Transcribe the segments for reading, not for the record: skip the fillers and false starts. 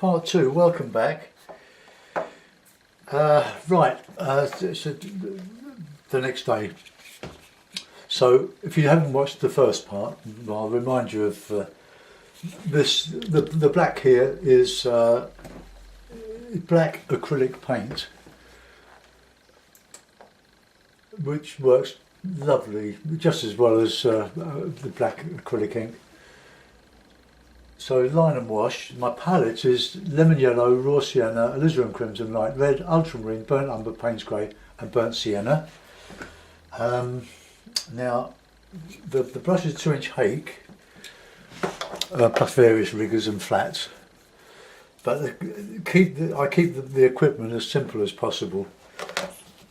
Part 2, welcome back. So the next day. So if you haven't watched the first part, I'll remind you of this. The black here is black acrylic paint, which works lovely, just as well as the black acrylic ink. So line and wash. My palette is lemon yellow, raw sienna, alizarin crimson, light red, ultramarine, burnt umber, Payne's grey and burnt sienna. Now the brush is 2-inch Hake, plus various riggers and flats, but I keep the equipment as simple as possible.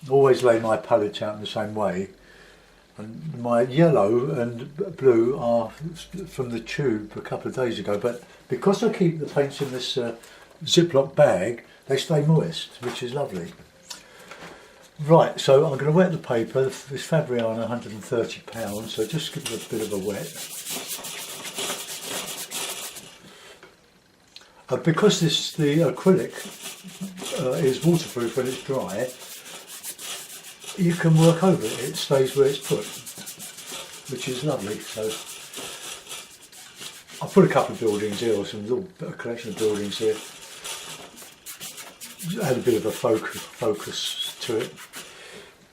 Always lay my palette out in the same way. And my yellow and blue are from the tube a couple of days ago, but because I keep the paints in this Ziploc bag, they stay moist, which is lovely. Right, so I'm going to wet the paper. This Fabriano, £130, so just give it a bit of a wet. Because the acrylic is waterproof when it's dry, you can work over it, it stays where it's put, which is lovely. So I'll put a couple of buildings here, or some little collection of buildings here, add a bit of a focus to it.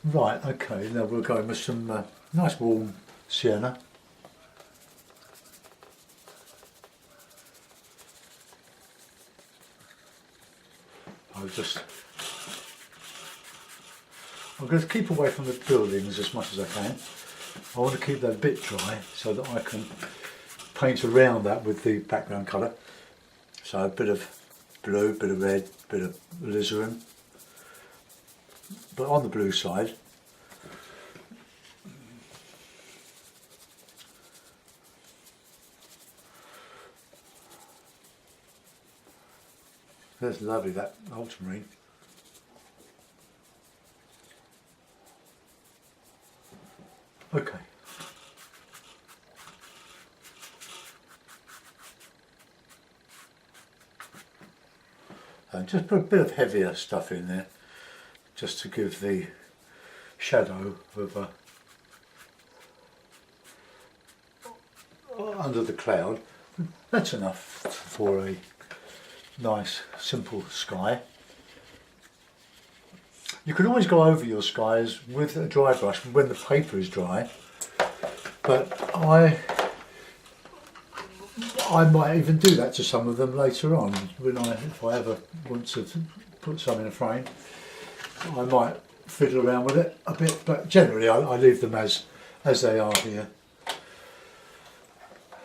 Right, okay, now we'll go in with some nice warm sienna. I'm going to keep away from the buildings as much as I can. I want to keep that a bit dry so that I can paint around that with the background colour. So a bit of blue, bit of red, bit of alizarin. But on the blue side, that's lovely, that ultramarine. Okay. And just put a bit of heavier stuff in there, just to give the shadow of under the cloud. That's enough for a nice simple sky. You can always go over your skies with a dry brush when the paper is dry, but I might even do that to some of them later on if I ever want to put some in a frame. I might fiddle around with it a bit, but generally I leave them as they are here.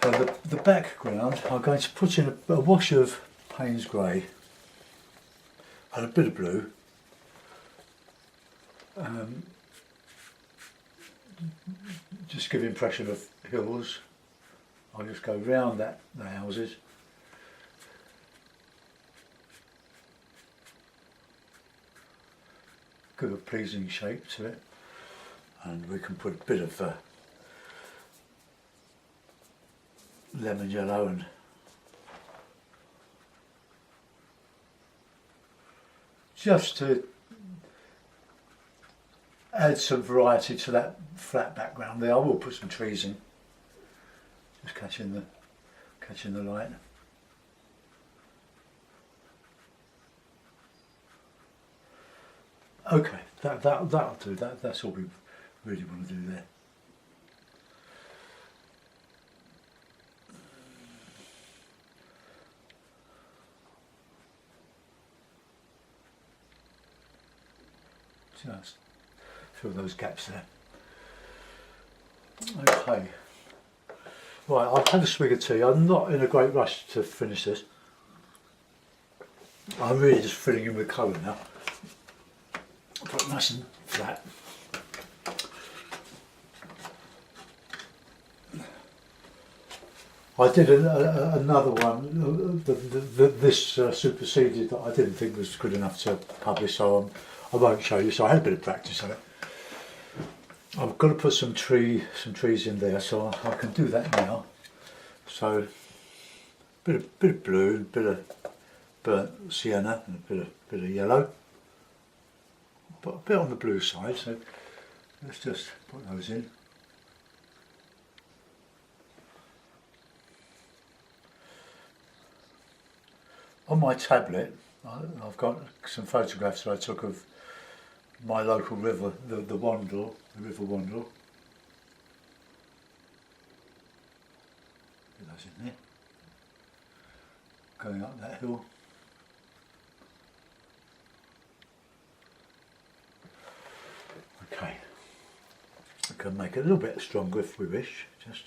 And the background, I'm going to put in a wash of Payne's grey and a bit of blue. Just give the impression of hills. I'll just go round the houses. Give a pleasing shape to it, and we can put a bit of lemon yellow and just to add some variety to that flat background there. I will put some trees in, just catching the light. Okay, that'll do. That's all we really want to do there. Just fill those gaps there. Okay. Right, I've had a swig of tea. I'm not in a great rush to finish this. I'm really just filling in with colour now. Got it nice and flat. I did another one. This superseded that I didn't think was good enough to publish, so I won't show you. So I had a bit of practice on it. I've got to put some trees in there, so I can do that now. So bit of blue, bit of burnt sienna and a bit of yellow, but a bit on the blue side, so let's just put those in. On my tablet I've got some photographs that I took of my local river, the Wandle, the River Wandle. Put those in there. Going up that hill. Okay, we can make it a little bit stronger if we wish, just.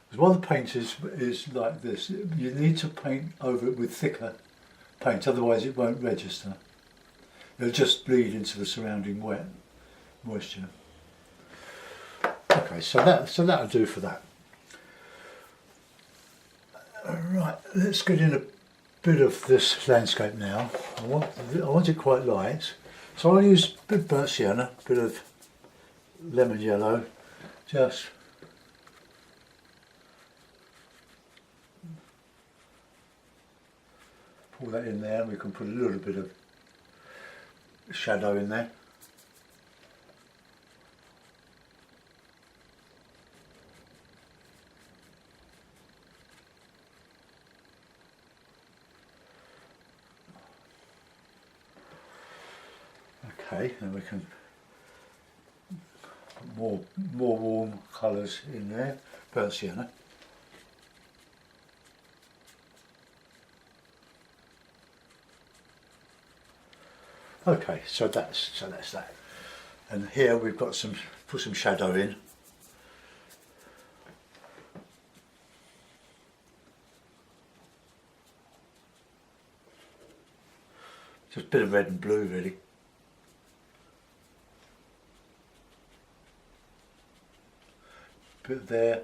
Because while the paint is like this, you need to paint over it with thicker paint, otherwise it won't register. It'll just bleed into the surrounding moisture. Okay, so that'll do for that. Right, let's get in a bit of this landscape now. I want it quite light, so I'll use a bit of burnt sienna, a bit of lemon yellow, just pour that in there, and we can put a little bit of shadow in there. Okay, and we can put more warm colours in there, burnt sienna. Okay, so that's that. And here we've got put some shadow in. Just a bit of red and blue really. Bit there.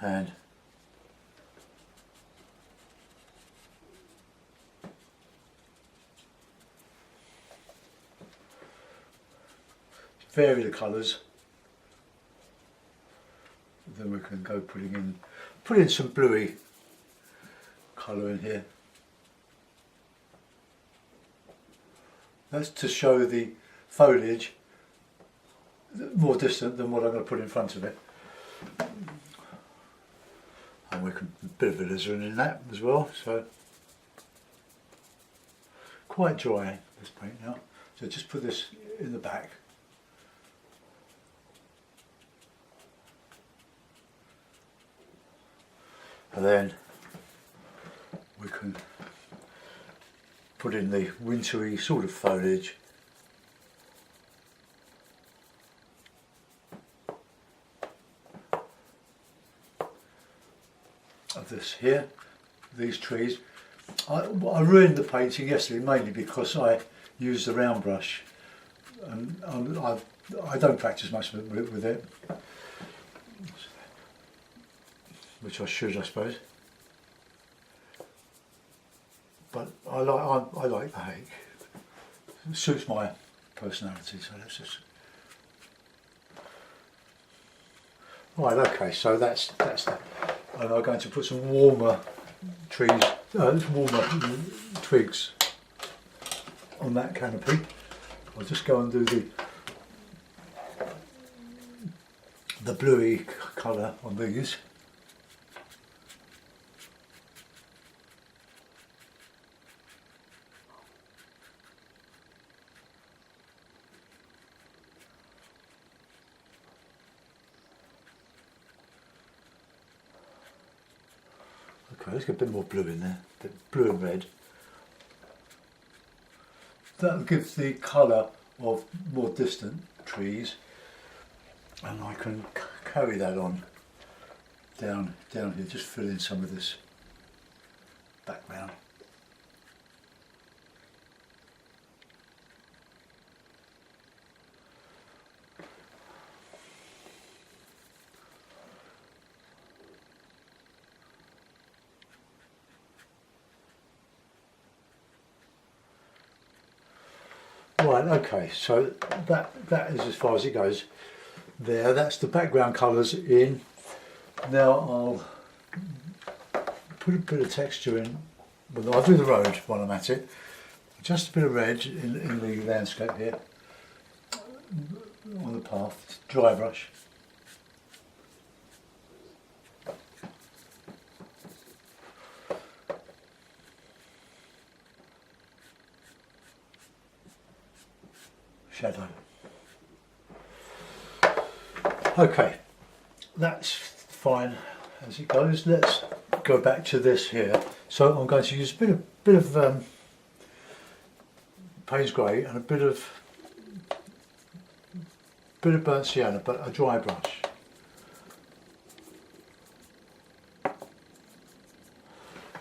And vary the colours. Then we can go put in some bluey colour in here. That's to show the foliage more distant than what I'm going to put in front of it. And we can put a bit of alizarin in that as well, so quite dry this paint now. So just put this in the back. And then we can put in the wintry sort of foliage. Of this here, these trees. I ruined the painting yesterday mainly because I used the round brush, and I don't practice much with it, which I should, I suppose. But I like the hake. It suits my personality, so let's just. Right, okay, so that's that. And I'm going to put some warmer twigs on that canopy. I'll just go and do the bluey colour on these. Okay, let's get a bit more blue in there, a bit blue and red. That'll give the colour of more distant trees, and I can carry that on down here, just fill in some of this background. Right, okay, so that is as far as it goes. There, that's the background colours in. Now I'll put a bit of texture in. Well, I'll do the road while I'm at it. Just a bit of red in the landscape here, on the path, dry brush. Shadow. Okay, that's fine as it goes. Let's go back to this here. So I'm going to use a bit of Payne's grey and a bit of burnt sienna, but a dry brush.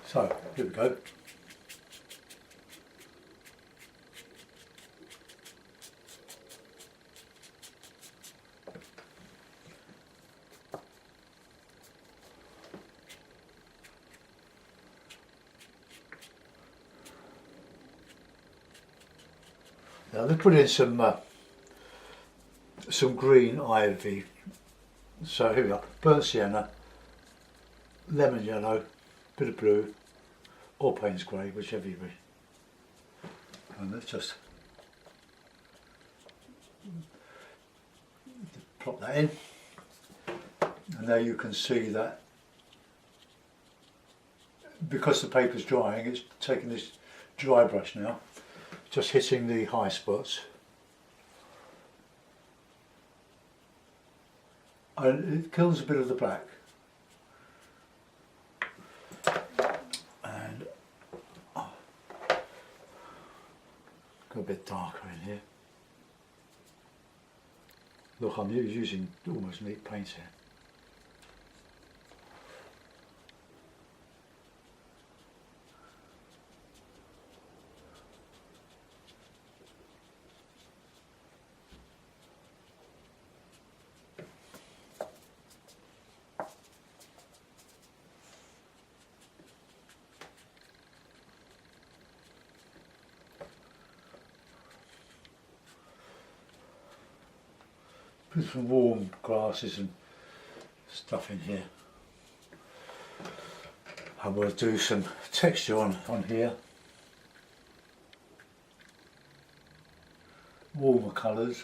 So here we go. Now they put in some green ivy. So here we are, burnt sienna, lemon yellow, bit of blue, or Payne's grey, whichever you wish. And let's just plop that in. And now you can see that because the paper's drying, it's taking this dry brush now, just hitting the high spots. And it kills a bit of the black. And go a bit darker in here. Look, I'm using almost neat paint here. Put some warm grasses and stuff in here. And we'll do some texture on here. Warmer colours.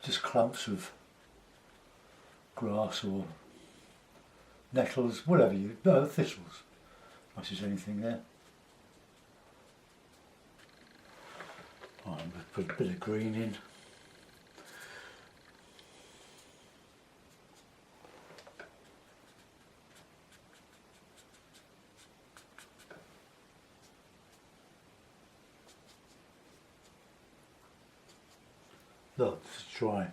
Just clumps of grass or nettles, whatever thistles, as much as anything there. Right, I'm going to put a bit of green in. Look, it's dry.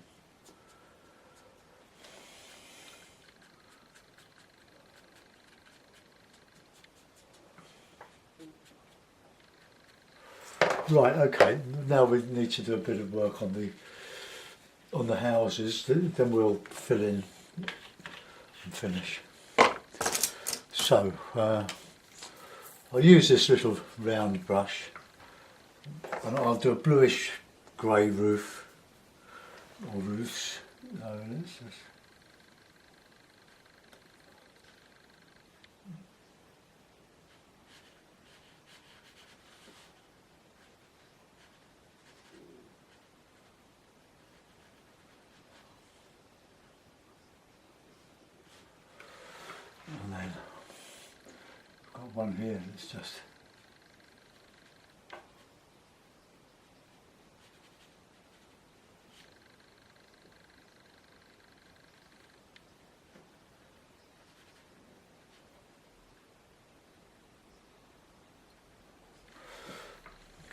Right, okay, now we need to do a bit of work on the houses, then we'll fill in and finish. So, I'll use this little round brush and I'll do a bluish grey roof, or roofs. And then I've got one here that's just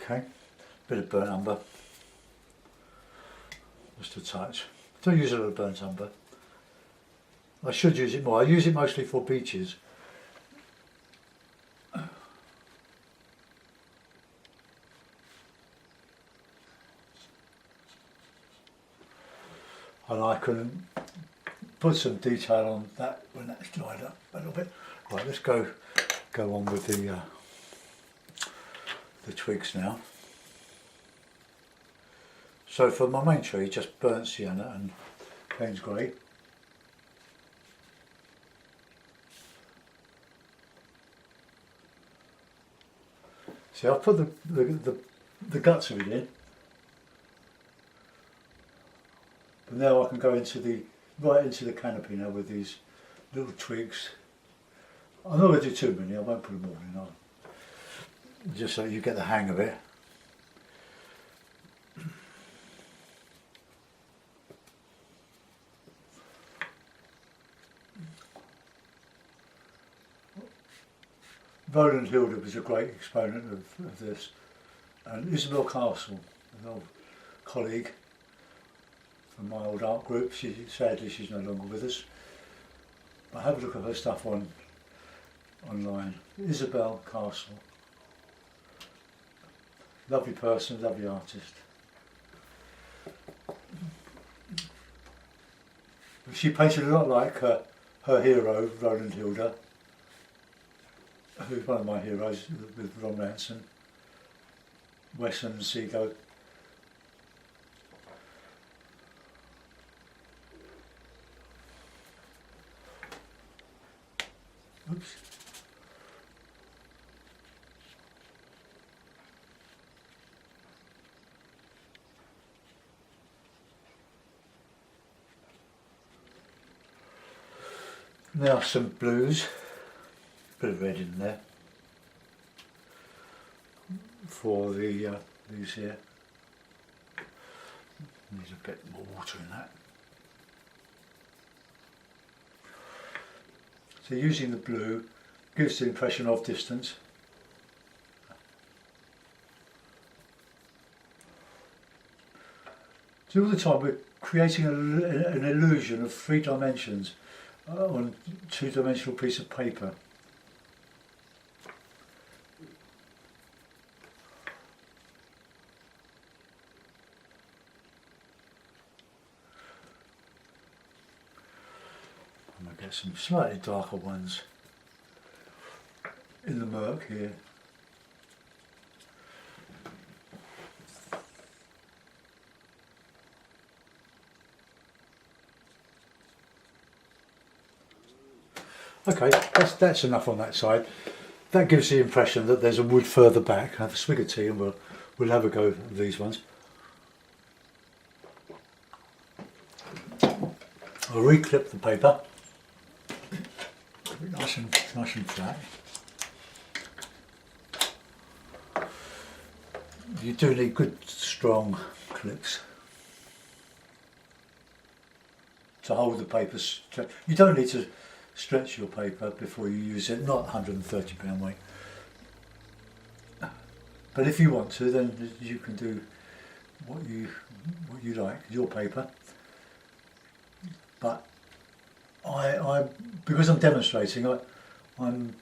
okay, bit of burnt umber, just a touch. Don't use a lot of burnt umber. I should use it more. I use it mostly for beaches. and I can put some detail on that when that's dried up a little bit. Right, let's go on with the twigs now. So for my main tree, just burnt sienna and Payne's grey. See, I've put the guts of it in, but now I can go into right into the canopy now with these little twigs. I'm not going to do too many, I won't put them all in on, just so you get the hang of it. Roland Hilda was a great exponent of this, and Isabel Castle, an old colleague from my old art group, sadly she's no longer with us, but have a look at her stuff online. Isabel Castle, lovely person, lovely artist. She painted a lot like her hero, Roland Hilda, who's one of my heroes with Ron Ranson, Wesson and Seago. Oops. Now some blues, bit of red in there for the these here. Needs a bit more water in that. So using the blue gives the impression of distance. So all the time we're creating an illusion of 3 dimensions on a 2-dimensional piece of paper. I'm going to get some slightly darker ones in the murk here. Okay, that's enough on that side. That gives the impression that there's a wood further back. I'll have a swig of tea and we'll have a go at these ones. I'll reclip the paper. Nice and flat. You do need good strong clips to hold the paper straight. You don't need to stretch your paper before you use it, not 130 pound weight. But if you want to, then you can do what you like, your paper. But I because I'm demonstrating, I'm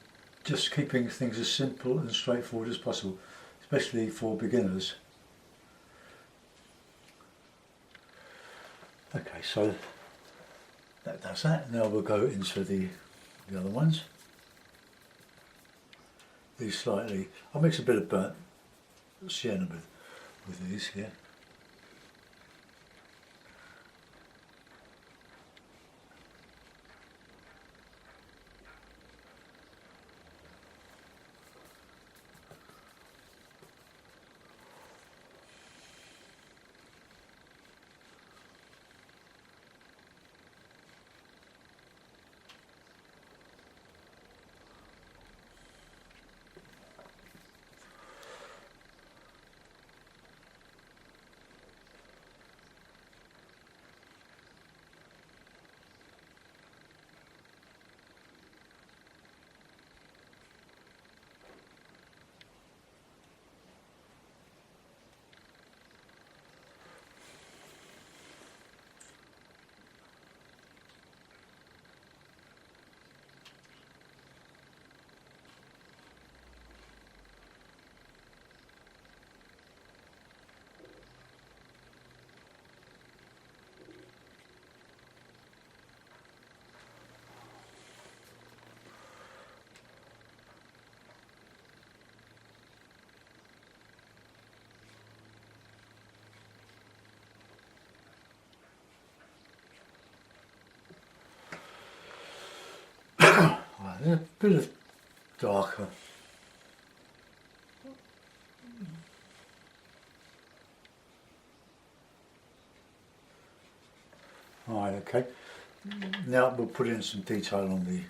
just keeping things as simple and straightforward as possible, especially for beginners. Okay, so that does that. Now we'll go into the other ones. These slightly, I'll mix a bit of burnt sienna with these here. a bit of darker. Right, okay. Now we'll put in some detail on the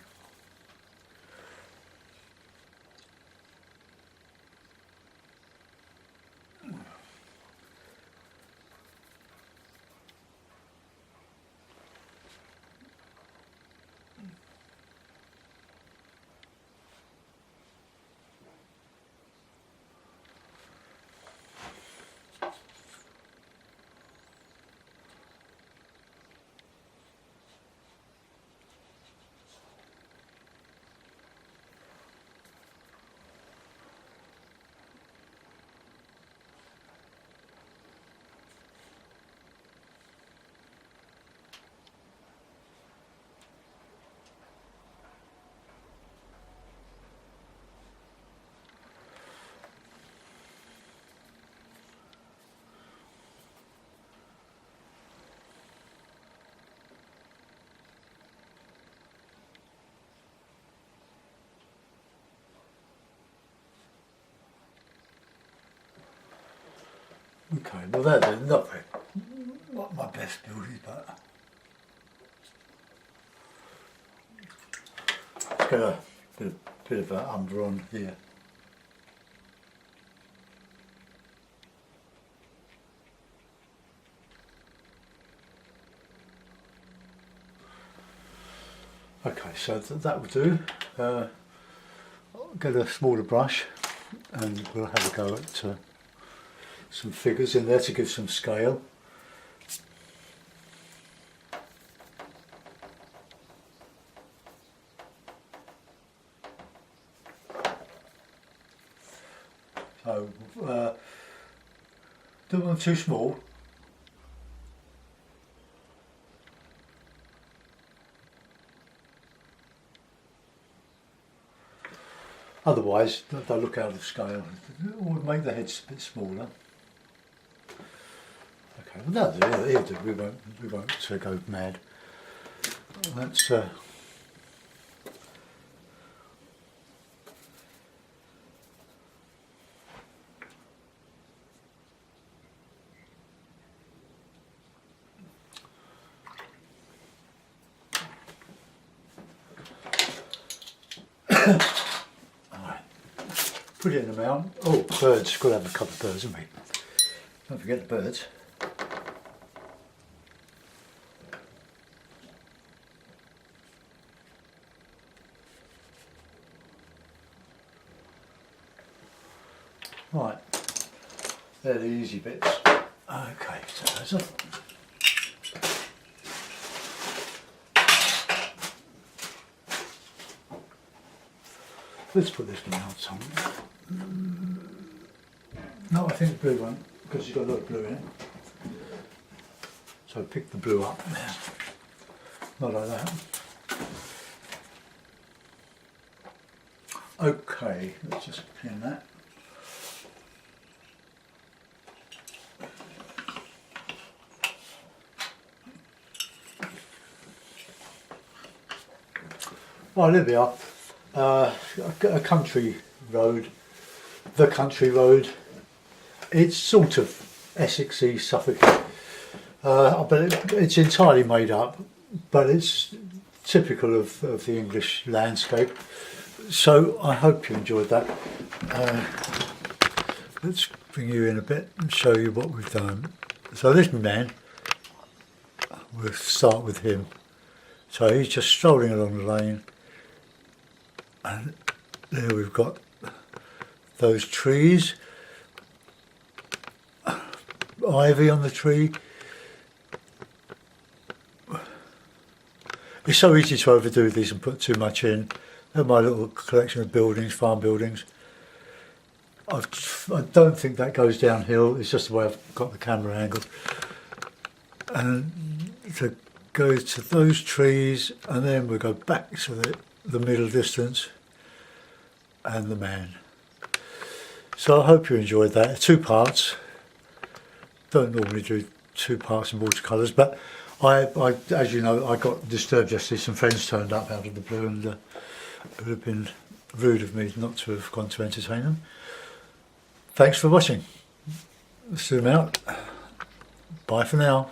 okay, well they're not very, not my best buildings, but let's get a bit of a umber on here. Okay, so that will do. I'll get a smaller brush and we'll have a go at some figures in there to give some scale. So, don't want them too small. Otherwise, they'll look out of scale. Or make the heads a bit smaller. Okay, well that'll do. We won't go mad. That's put it in the mountain. Oh, birds. Got to have a couple of birds, haven't we? Don't forget the birds. Right, they're the easy bits. Okay, so those up. Let's put this one out on. No, I think the blue one, because you've got a lot of blue in it. So pick the blue up there. Not like that. Okay, let's just pin that. Well, there we are. A country road, the country road. It's sort of Essexy, Suffolk, but it's entirely made up. But it's typical of the English landscape. So I hope you enjoyed that. Let's bring you in a bit and show you what we've done. So this man, we'll start with him. So he's just strolling along the lane. And there we've got those trees, ivy on the tree. It's so easy to overdo these and put too much in. They're my little collection of buildings, farm buildings. I don't think that goes downhill, it's just the way I've got the camera angled. And to go to those trees, and then we'll go back to the middle distance and the man. So I hope you enjoyed that. 2 parts. Don't normally do 2 parts in watercolours, but I as you know, I got disturbed yesterday. Some friends turned up out of the blue and It would have been rude of me not to have gone to entertain them. Thanks for watching. Zoom out. Bye for now.